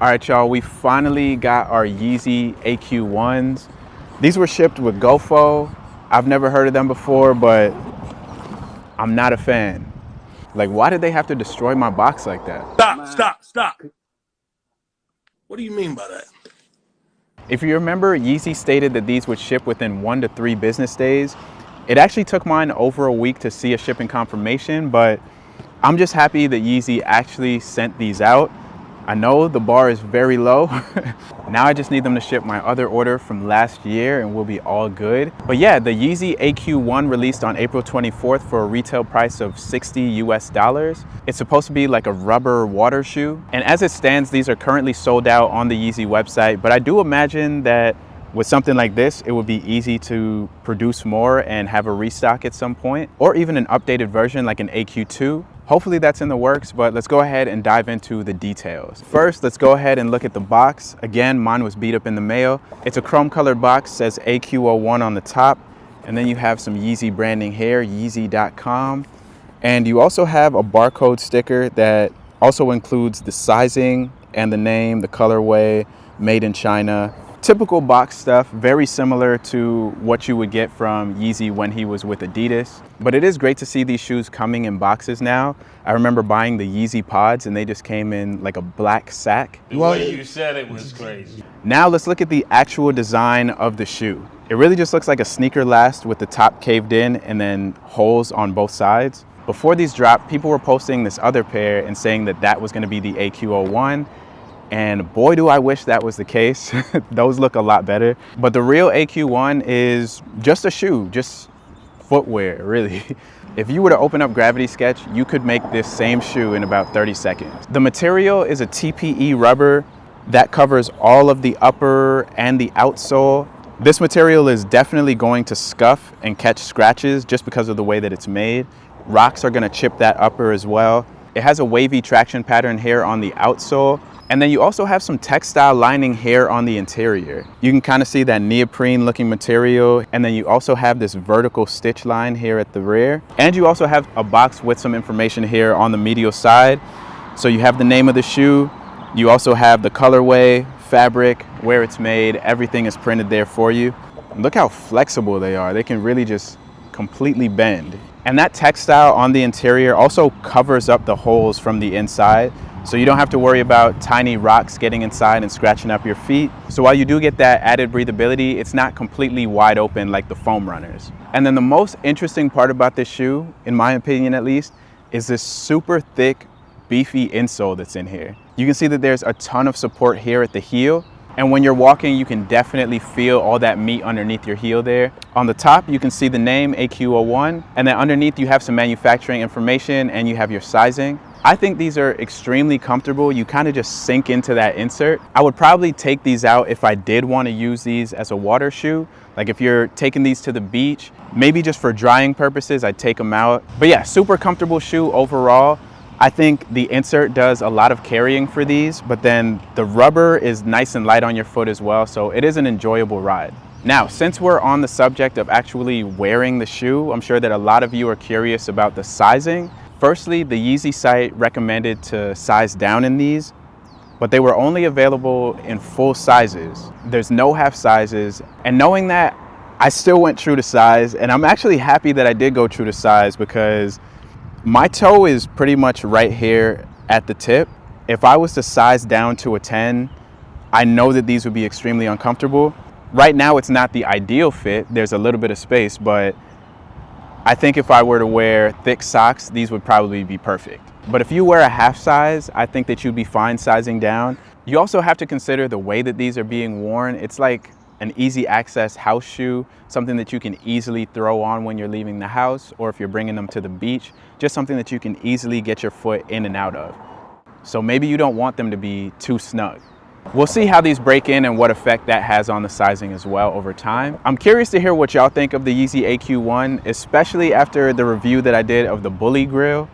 All right, y'all, we finally got our Yeezy AQ-01s. These were shipped with GoFo. I've never heard of them before, but I'm not a fan. Like, why did they have to destroy my box like that? Stop. What do you mean by that? If you remember, Yeezy stated that these would ship within 1 to 3 business days. It actually took mine over a week to see a shipping confirmation, but I'm just happy that Yeezy actually sent these out. I know the bar is very low. Now I just need them to ship my other order from last year and we'll be all good. But yeah, the Yeezy AQ-01 released on April 24th for a retail price of $60 US. It's supposed to be like a rubber water shoe. And as it stands, these are currently sold out on the Yeezy website, but I do imagine that with something like this, it would be easy to produce more and have a restock at some point, or even an updated version like an AQ2. Hopefully that's in the works, but let's go ahead and dive into the details. First, let's go ahead and look at the box. Again, mine was beat up in the mail. It's a chrome colored box, says AQ-01 on the top, and then you have some Yeezy branding here, Yeezy.com. And you also have a barcode sticker that also includes the sizing and the name, the colorway, made in China. Typical box stuff, very similar to what you would get from Yeezy when he was with Adidas. But it is great to see these shoes coming in boxes now. I remember buying the Yeezy pods and they just came in like a black sack. The way you said it was crazy. Now let's look at the actual design of the shoe. It really just looks like a sneaker last with the top caved in and then holes on both sides. Before these dropped, people were posting this other pair and saying that that was going to be the AQ-01. And boy, do I wish that was the case. Those look a lot better. But the real AQ-01 is just a shoe, just footwear, really. If you were to open up Gravity Sketch, you could make this same shoe in about 30 seconds. The material is a TPE rubber that covers all of the upper and the outsole. This material is definitely going to scuff and catch scratches just because of the way that it's made. Rocks are gonna chip that upper as well. It has a wavy traction pattern here on the outsole. And then you also have some textile lining here on the interior. You can kind of see that neoprene looking material. And then you also have this vertical stitch line here at the rear. And you also have a box with some information here on the medial side. So you have the name of the shoe. You also have the colorway, fabric, where it's made. Everything is printed there for you. Look how flexible they are. They can really just completely bend. And that textile on the interior also covers up the holes from the inside. So you don't have to worry about tiny rocks getting inside and scratching up your feet. So while you do get that added breathability, it's not completely wide open like the foam runners. And then the most interesting part about this shoe, in my opinion at least, is this super thick, beefy insole that's in here. You can see that there's a ton of support here at the heel. And when you're walking, you can definitely feel all that meat underneath your heel there. On the top, you can see the name AQ-01, and then underneath you have some manufacturing information and you have your sizing. I think these are extremely comfortable. You kind of just sink into that insert. I would probably take these out if I did want to use these as a water shoe. Like if you're taking these to the beach, maybe just for drying purposes, I'd take them out. But yeah, super comfortable shoe overall. I think the insert does a lot of carrying for these, but then the rubber is nice and light on your foot as well. So it is an enjoyable ride. Now, since we're on the subject of actually wearing the shoe, I'm sure that a lot of you are curious about the sizing. Firstly, the Yeezy site recommended to size down in these, but they were only available in full sizes. There's no half sizes. And knowing that, I still went true to size. And I'm actually happy that I did go true to size because my toe is pretty much right here at the tip. If I was to size down to a 10, I know that these would be extremely uncomfortable. Right now, it's not the ideal fit. There's a little bit of space, but I think if I were to wear thick socks, these would probably be perfect. But if you wear a half size, I think that you'd be fine sizing down. You also have to consider the way that these are being worn. It's like an easy access house shoe, something that you can easily throw on when you're leaving the house or if you're bringing them to the beach, just something that you can easily get your foot in and out of. So maybe you don't want them to be too snug. We'll see how these break in and what effect that has on the sizing as well over time. I'm curious to hear what y'all think of the Yeezy AQ-01, especially after the review that I did of the Bully Grill.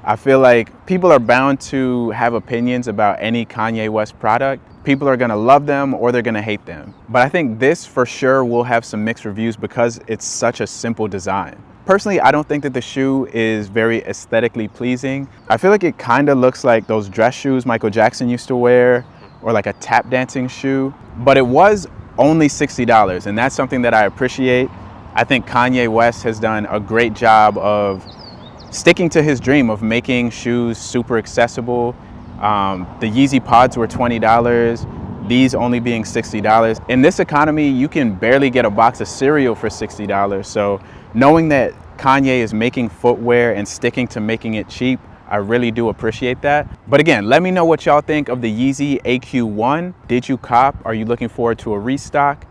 I feel like people are bound to have opinions about any Kanye West product. People are gonna love them or they're gonna hate them. But I think this for sure will have some mixed reviews because it's such a simple design. Personally, I don't think that the shoe is very aesthetically pleasing. I feel like it kind of looks like those dress shoes Michael Jackson used to wear, or like a tap dancing shoe, but it was only $60, and that's something that I appreciate. I think Kanye West has done a great job of sticking to his dream of making shoes super accessible. The Yeezy pods were $20, these only being $60. In this economy, you can barely get a box of cereal for $60. So knowing that Kanye is making footwear and sticking to making it cheap, I really do appreciate that. But again, let me know what y'all think of the Yeezy AQ-01. Did you cop? Are you looking forward to a restock?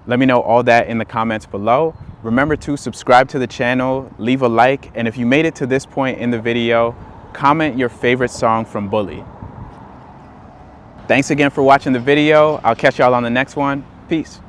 Let me know all that in the comments below. Remember to subscribe to the channel, leave a like, and if you made it to this point in the video, comment your favorite song from Bully. Thanks again for watching the video. I'll catch y'all on the next one. Peace.